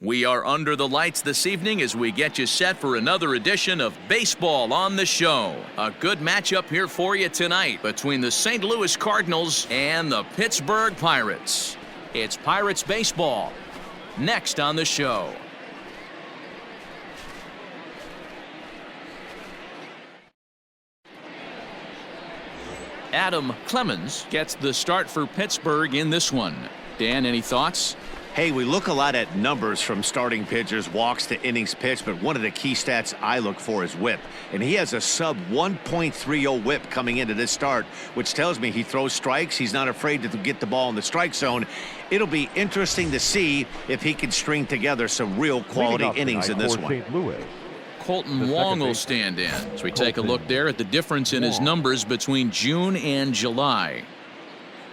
We are under the lights this evening as we get you set for another edition of Baseball on the Show. A good matchup here for you tonight between the St. Louis Cardinals and the Pittsburgh Pirates. It's Pirates baseball next on the show. Adam Clemens gets the start for Pittsburgh in this one. Dan, any thoughts? Hey, we look a lot at numbers from starting pitchers, walks to innings pitched, but one of the key stats I look for is whip. And he has a sub 1.30 whip coming into this start, which tells me he throws strikes. He's not afraid to get the ball in the strike zone. It'll be interesting to see if he can string together some real quality innings in this one. Colton Wong will stand in. So we take a look there at the difference in his numbers between June and July.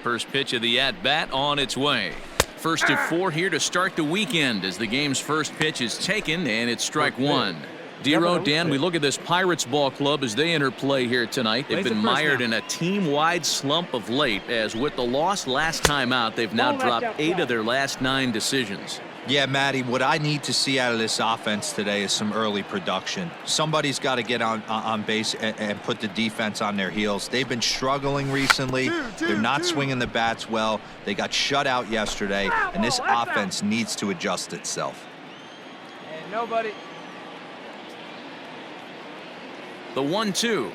First pitch of the at-bat on its way. First of 4 here to start the weekend as the game's first pitch is taken, and it's strike one. Dero, Dan, we look at this Pirates ball club as they enter play here tonight. They've been mired in a team-wide slump of late, as with the loss last time out, they've now dropped 8 of their last 9 decisions. Yeah, Matty, what I need to see out of this offense today is some early production. Somebody's got to get on base and put the defense on their heels. They've been struggling recently. They're not swinging the bats well. They got shut out yesterday, and this offense needs to adjust itself. Hey, nobody. The 1-2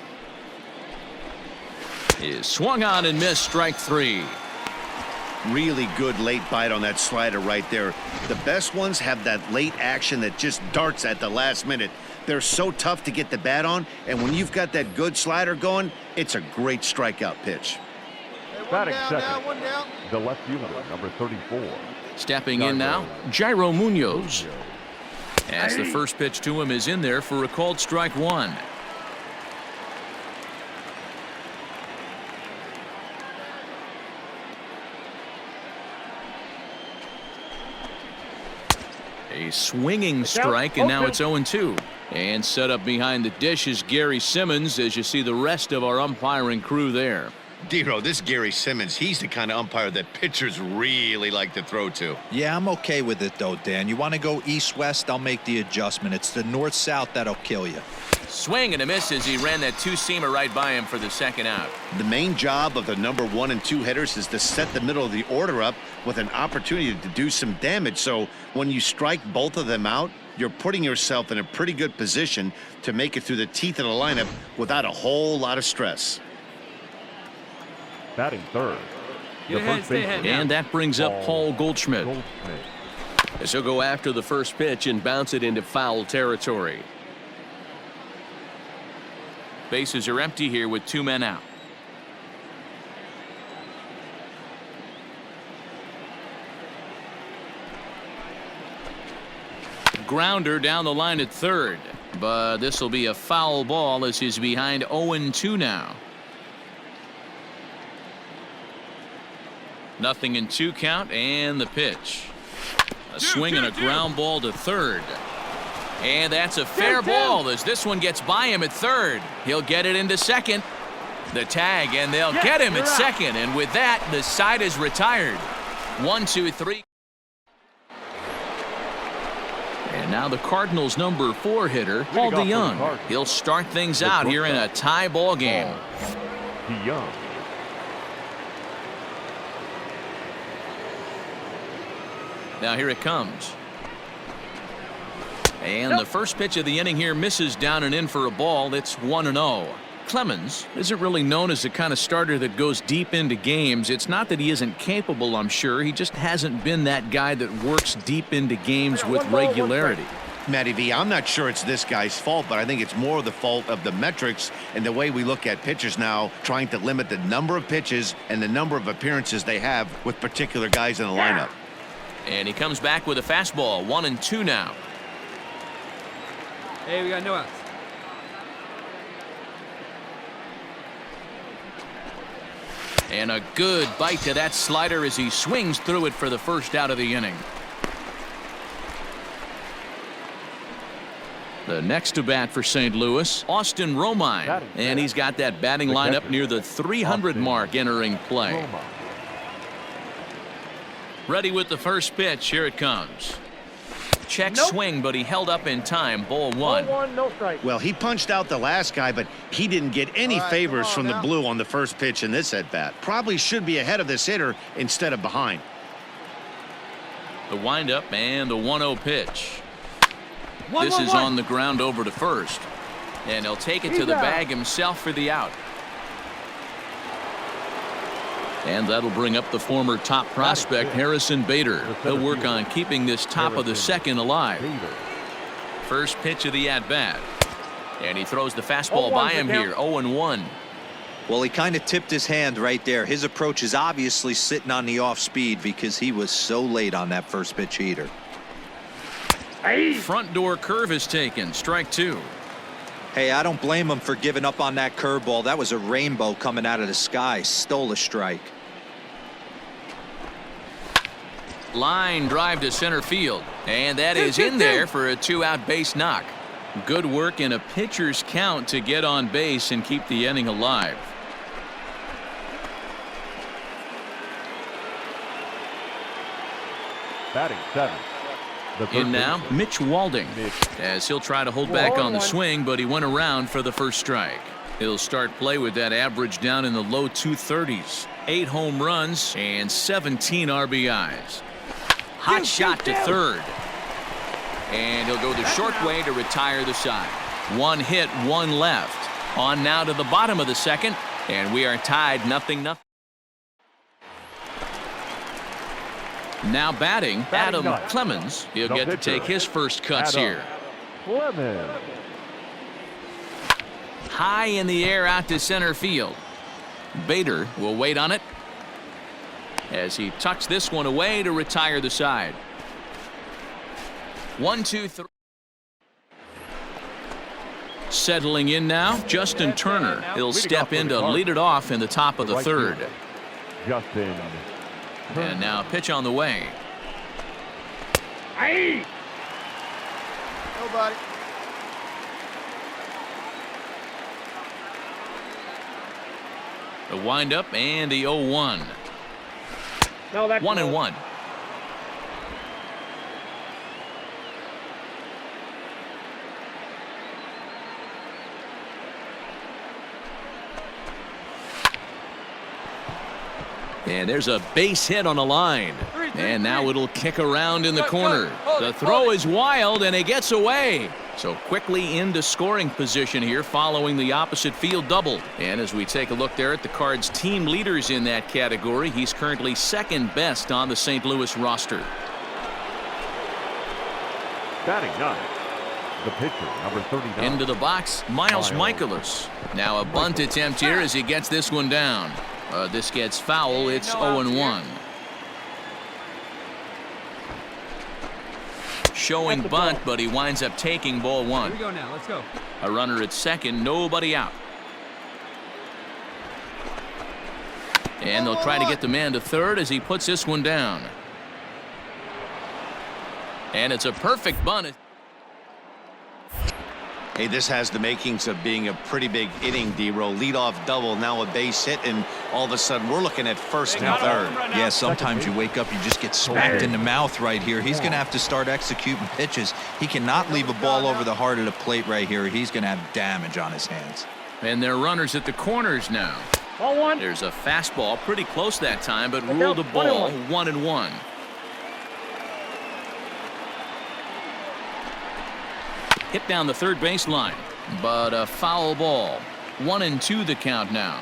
is swung on and missed, strike 3. Really good late bite on that slider right there. The best ones have that late action that just darts at the last minute. They're so tough to get the bat on, and when you've got that good slider going, it's a great strikeout pitch. Batting second, the left fielder, number 34. Stepping in now, Jairo Munoz. As the first pitch to him is in there for a called strike one. A swinging strike, and now it's 0-2. And set up behind the dish is Gary Simmons, as you see the rest of our umpiring crew there. Dero, this Gary Simmons, he's the kind of umpire that pitchers really like to throw to. Yeah, I'm okay with it, though, Dan. You want to go east-west, I'll make the adjustment. It's the north-south that'll kill you. Swing and a miss as he ran that two-seamer right by him for the second out. The main job of the number 1 and 2 hitters is to set the middle of the order up with an opportunity to do some damage. So when you strike both of them out, you're putting yourself in a pretty good position to make it through the teeth of the lineup without a whole lot of stress. Batting third, the first baseman. And that brings up Paul Goldschmidt. As he'll go after the first pitch and bounce it into foul territory. Bases are empty here with 2 men out. Grounder down the line at third, but this will be a foul ball as he's behind 0-2 now. 0-2 count, and the pitch. A swing and a ground ball to third. And that's a fair ball as this one gets by him at third. He'll get it into second. The tag, and they'll get him at second. And with that, the side is retired. 1-2-3. And now the Cardinals' number 4 hitter, Paul DeYoung. He'll start things out here in a tie ball game. DeYoung. Now here it comes. And the first pitch of the inning here misses down and in for a ball. It's 1-0. Clemens isn't really known as the kind of starter that goes deep into games. It's not that he isn't capable, I'm sure. He just hasn't been that guy that works deep into games with regularity. Matty V, I'm not sure it's this guy's fault, but I think it's more the fault of the metrics and the way we look at pitchers now, trying to limit the number of pitches and the number of appearances they have with particular guys in the lineup. And he comes back with a fastball. 1-2 now. Hey, we got no outs. And a good bite to that slider as he swings through it for the first out of the inning. The next to bat for St. Louis, Austin Romine, and he's got that batting lineup near the 300 mark entering play. Ready with the first pitch. Here it comes. Check swing, but he held up in time. Ball one. No strike. Well, he punched out the last guy, but he didn't get any favors from the blue on the first pitch in this at bat. Probably should be ahead of this hitter instead of behind. The windup and the 1-0 pitch. This is on the ground over to first, and he'll take it to the bag himself for the out. And that'll bring up the former top prospect Harrison Bader. He'll work on keeping this top of the second alive. First pitch of the at-bat, and he throws the fastball by him here. 0-1. Well, he kind of tipped his hand right there. His approach is obviously sitting on the off speed because he was so late on that first pitch heater. Front door curve is taken. Strike two. Hey, I don't blame him for giving up on that curveball. That was a rainbow coming out of the sky. Stole a strike. Line drive to center field, and that is in there for a 2-out base knock. Good work in a pitcher's count to get on base and keep the inning alive. Batting seven. In now, Mitch Walding, as he'll try to hold back on the swing, but he went around for the first strike. He'll start play with that average down in the low 230s. 8 home runs and 17 RBIs. Hot shot to third. And he'll go the short way to retire the side. 1 hit, 1 left. On now to the bottom of the second, and we are tied 0-0. Now batting, Adam Clemens. He'll get to take his first cuts here. High in the air out to center field. Bader will wait on it as he tucks this one away to retire the side. 1-2-3. Settling in now, Justin Turner. He'll step in to lead it off in the top of the third. Justin. And now pitch on the way. Nobody. The windup and the 0-1. No, that's 1-1. And there's a base hit on the line. And now it'll kick around in the corner. The throw is wild, and it gets away. So quickly into scoring position here following the opposite field double. And as we take a look there at the Cards' team leaders in that category, he's currently second best on the St. Louis roster. Batting ninth. The pitcher, number 39. Into the box, Miles Mikolas. Now a bunt attempt here as he gets this one down. This gets foul. It's 0-1. Showing bunt, but he winds up taking ball one. Here we go now. Let's go. A runner at second, nobody out. And they'll try to get the man to third as he puts this one down. And it's a perfect bunt. Hey, this has the makings of being a pretty big inning, D-Row. Leadoff double, now a base hit, and all of a sudden we're looking at first and third. Yeah, sometimes you wake up, you just get smacked in the mouth right here. He's going to have to start executing pitches. He cannot leave a ball over the heart of the plate right here. He's going to have damage on his hands. And they're runners at the corners now. There's a fastball pretty close that time, but ruled a ball 1-1. Hit down the third baseline, but a foul ball. 1-2 the count now.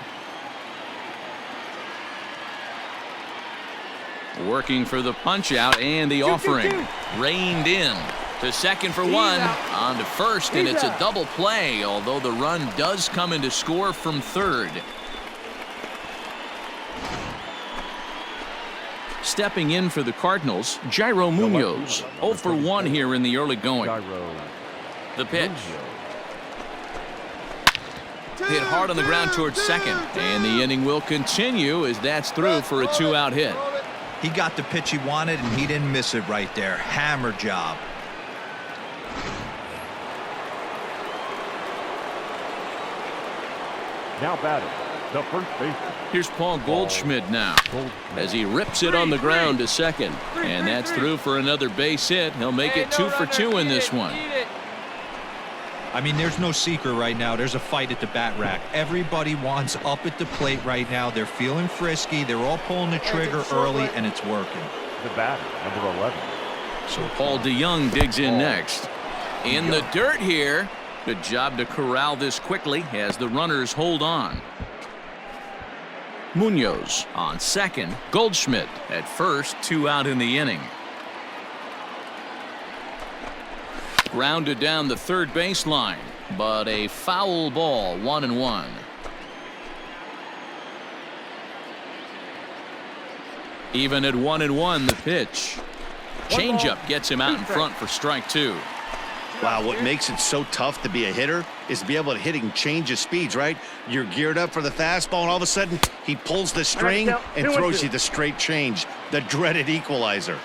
Working for the punch out and the offering. Reined in to second for one. On to first, and it's a double play, although the run does come in to score from third. Stepping in for the Cardinals, Jairo Munoz. 0 for 1 here in the early going. The pitch. Hit hard on the ground towards second. And the inning will continue as that's through for a 2-out hit. He got the pitch he wanted, and he didn't miss it right there. Hammer job. Now batting, the first baseman. Here's Paul Goldschmidt now as he rips it on the ground to second. And that's through for another base hit. He'll make it 2 for 2 in this one. I mean, there's no secret right now. There's a fight at the bat rack. Everybody wants up at the plate right now. They're feeling frisky. They're all pulling the trigger early, and it's working. The batter, number 11. So Paul DeYoung digs in next. In the dirt here. Good job to corral this quickly as the runners hold on. Munoz on second. Goldschmidt at first. 2 out in the inning. Grounded down the third baseline, but a foul ball. 1-1. Even at 1-1, the pitch. Changeup gets him out in front for strike 2. Wow, what makes it so tough to be a hitter is to be able to hitting change of speeds, right? You're geared up for the fastball, and all of a sudden, he pulls the string and throws you the straight change, the dreaded equalizer.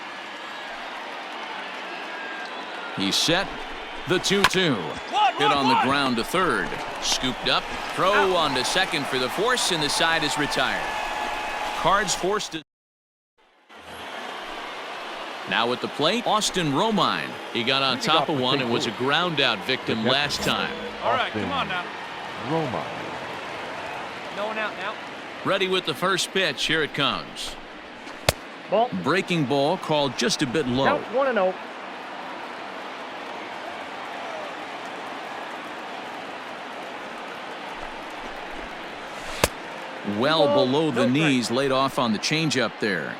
He's set. The 2-2. Hit on the ground to third. Scooped up. Throw on to second for the force, and the side is retired. Cards forced to. Now at the plate, Austin Romine. He got on top of one and was a ground out victim last time. All right, come on now. Roma. No one out now. Ready with the first pitch. Here it comes. Ball. Breaking ball called just a bit low. Count 1-0. Well below the knees, laid off on the changeup there.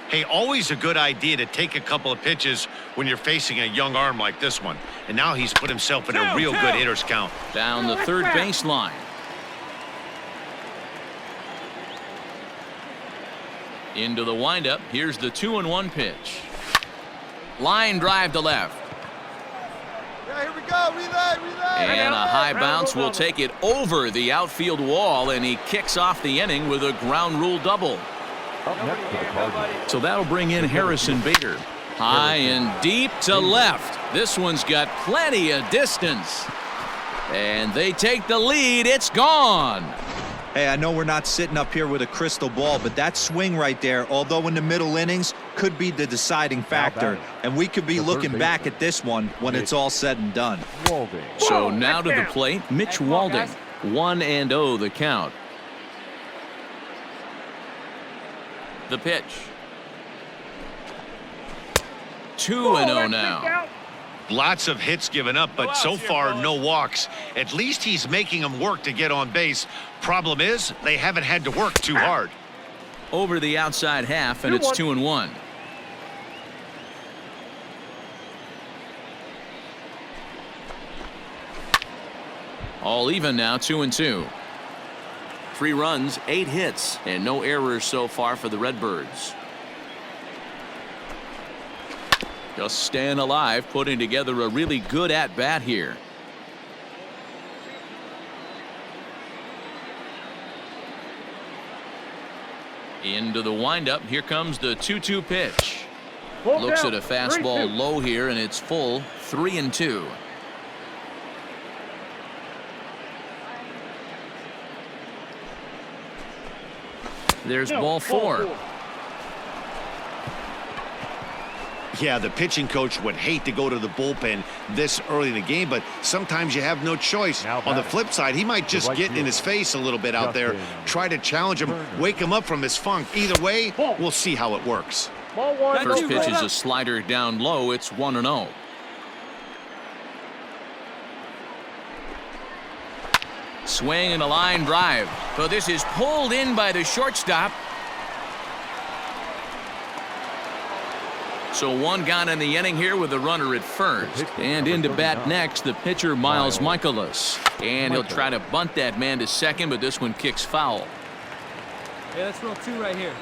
Hey, always a good idea to take a couple of pitches when you're facing a young arm like this one. And now he's put himself in a real good hitter's count. Down the third baseline. Into the windup. Here's the 2-1 pitch. Line drive to left. Yeah, here we go. Relay. And a high bounce will take it over the outfield wall, and he kicks off the inning with a ground rule double. Up next to the Cardinals. So that'll bring in Harrison Bader. High and deep to left. This one's got plenty of distance. And they take the lead. It's gone. Hey, I know we're not sitting up here with a crystal ball, but that swing right there, although in the middle innings, could be the deciding factor. And we could be looking back at this one when it's all said and done. Walding. So now to the plate, Mitch Walding. 1-0 the count. The pitch. 2-0 now. Lots of hits given up, but so far no walks. At least he's making them work to get on base. Problem is, they haven't had to work too hard. Over the outside half, and it's 2-1. All even now, 2-2. 3 runs, 8 hits, and no errors so far for the Redbirds. Just staying alive, putting together a really good at-bat here. Into the windup. Here comes the 2-2 pitch. Looks at a fastball low here, and it's full. 3-2. There's ball 4. Yeah, the pitching coach would hate to go to the bullpen this early in the game, but sometimes you have no choice. On the flip side, he might just get in his face a little bit out there, try to challenge him, wake him up from his funk. Either way, we'll see how it works. First pitch is a slider down low. It's 1-0. Swing and a line drive. So this is pulled in by the shortstop. So one gone in the inning here with a runner at first. And into bat next, the pitcher, Miles Mikolas. And he'll try to bunt that man to second, but this one kicks foul. Yeah, let's roll 2 right here.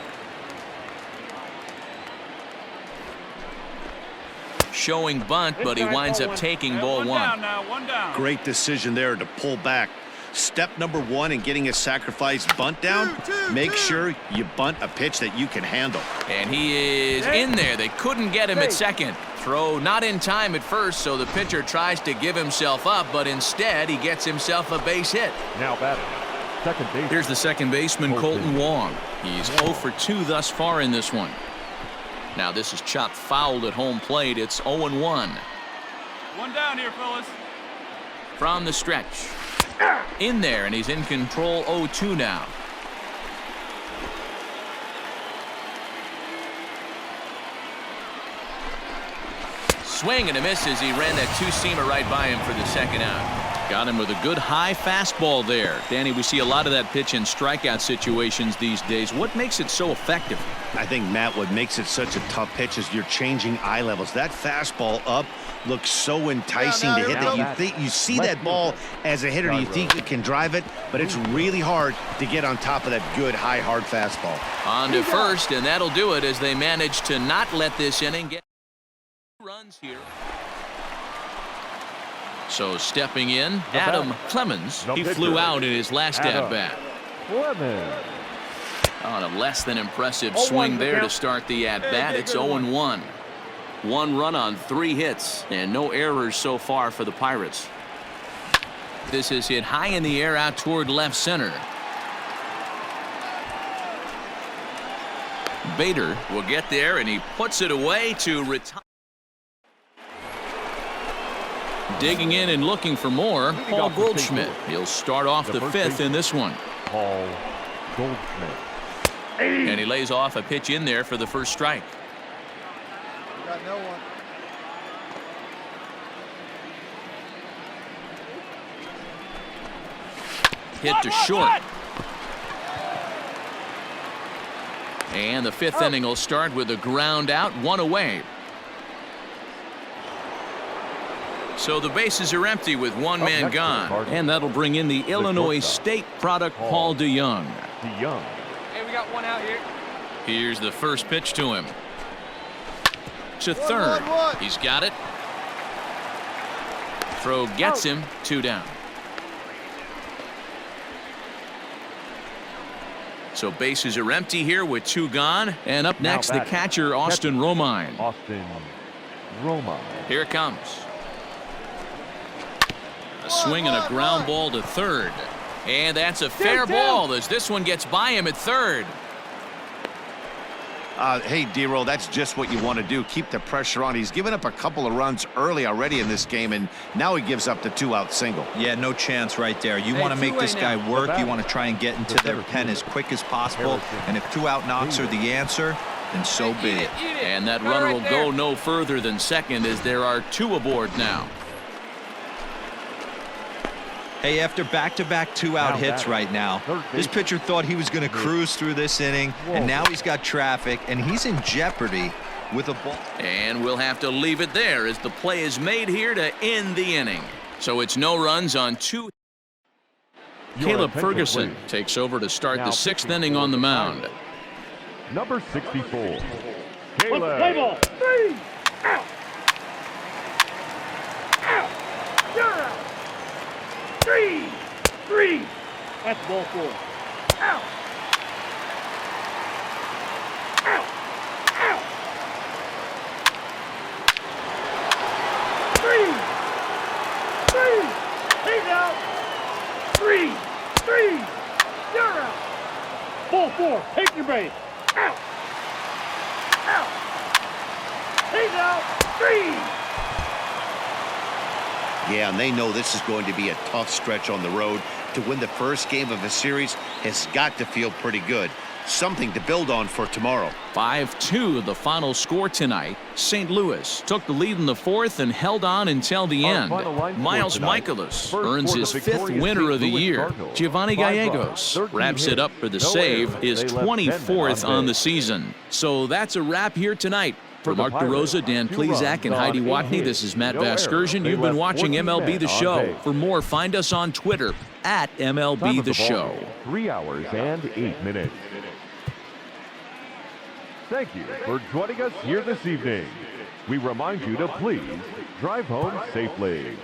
Showing bunt, but he winds up taking ball 1. One down. Great decision there to pull back. Step number 1 in getting a sacrifice bunt down, make sure you bunt a pitch that you can handle. And he is in there. They couldn't get him at second. Throw not in time at first, so the pitcher tries to give himself up, but instead he gets himself a base hit. Now batting, second base. Here's the second baseman, Colton Wong. He's 0 for 2 thus far in this one. Now this is chopped foul at home plate. It's 0-1. One down here, fellas. From the stretch. In there, and he's in control. 0-2 now. Swing and a miss as he ran that two-seamer right by him for the second out. Got him with a good high fastball there. Danny, we see a lot of that pitch in strikeout situations these days. What makes it so effective? I think, Matt, what makes it such a tough pitch is you're changing eye levels. That fastball up looks so enticing to hit that you see that ball as a hitter, you think you can drive it, but it's really hard to get on top of that good high hard fastball. On to first, and that'll do it as they manage to not let this inning get runs here. So stepping in, Adam Clemens. He flew out in his last at-bat. On a less than impressive swing there to start the at-bat. It's 0-1. 1 run on 3 hits, and no errors so far for the Pirates. This is hit high in the air out toward left center. Bader will get there, and he puts it away to retire. Digging in and looking for more, Paul Goldschmidt. He'll start off the 5th in this one. Paul Goldschmidt. And he lays off a pitch in there for the first strike. Got no one. Hit to short. And the 5th inning will start with a ground out, 1 away. So the bases are empty with 1 man gone. And that'll bring in the Illinois State product, Paul DeYoung. Hey, we got 1 out here. Here's the first pitch to him. To third. He's got it. Throw gets him. 2 down. So bases are empty here with 2 gone. And up next, the catcher, Austin Romine. Here it comes. A swing and a ground ball to third. And that's a fair ball as this one gets by him at third. Hey, D-Roll, that's just what you want to do. Keep the pressure on. He's given up a couple of runs early already in this game, and now he gives up the 2-out single. Yeah, no chance right there. You want to make this guy work. You want to try and get into their pen as quick as possible. And if 2-out knocks are the answer, then so be it. And that runner will go no further than second as there are 2 aboard now. Hey, after back-to-back 2-out hits right now, this pitcher thought he was going to cruise through this inning, and now he's got traffic, and he's in jeopardy with a ball. And we'll have to leave it there as the play is made here to end the inning. So it's no runs on 2. Caleb Ferguson takes over to start the 6th inning on the mound. Number 64. Caleb. Play ball. 3 out. Out. You're out. 3. That's ball 4. Out. Out. Out. 3. He's out. 3. You're out. Ball 4. Take your base. Out. Out. He's out. 3. Yeah, and they know this is going to be a tough stretch on the road. To win the first game of a series has got to feel pretty good. Something to build on for tomorrow. 5-2 the final score tonight. St. Louis took the lead in the 4th and held on until the end. Miles Mikolas earns his 5th winner of the year. Giovanni Gallegos wraps it up for the save, his 24th on the season. So that's a wrap here tonight. For Mark DeRosa, Dan Plezak, and Heidi Watney, this is Matt Vasgersian. You've been watching MLB The Show. For more, find us on Twitter at MLB The Show. 3 hours and 8 minutes. Thank you for joining us here this evening. We remind you to please drive home safely.